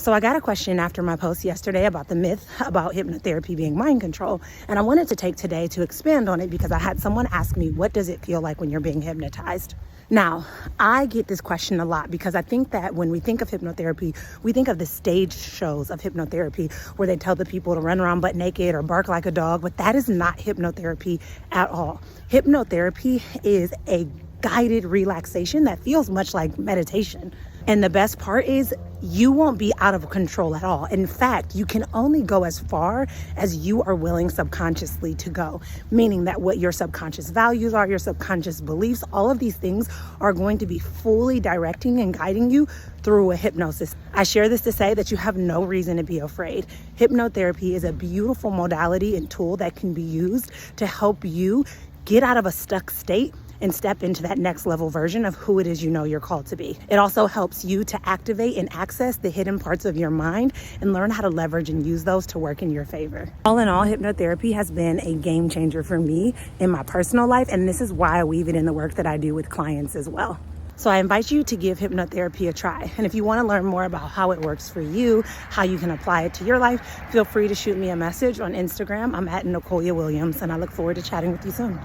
So I got a question after my post yesterday about the myth about hypnotherapy being mind control. And I wanted to take today to expand on it because I had someone ask me, what does it feel like when you're being hypnotized? Now, I get this question a lot because I think that when we think of hypnotherapy, we think of the stage shows of hypnotherapy where they tell the people to run around butt naked or bark like a dog, but that is not hypnotherapy at all. Hypnotherapy is a guided relaxation that feels much like meditation. And the best part is you won't be out of control at all. In fact, you can only go as far as you are willing subconsciously to go, meaning that what your subconscious values are, your subconscious beliefs, all of these things are going to be fully directing and guiding you through a hypnosis. I share this to say that you have no reason to be afraid. Hypnotherapy is a beautiful modality and tool that can be used to help you get out of a stuck state and step into that next level version of who it is you know you're called to be. It also helps you to activate and access the hidden parts of your mind and learn how to leverage and use those to work in your favor. All in all, hypnotherapy has been a game changer for me in my personal life, and this is why I weave it in the work that I do with clients as well. So I invite you to give hypnotherapy a try. And if you want to learn more about how it works for you, how you can apply it to your life, feel free to shoot me a message on Instagram. I'm at Nicolia Williams, and I look forward to chatting with you soon.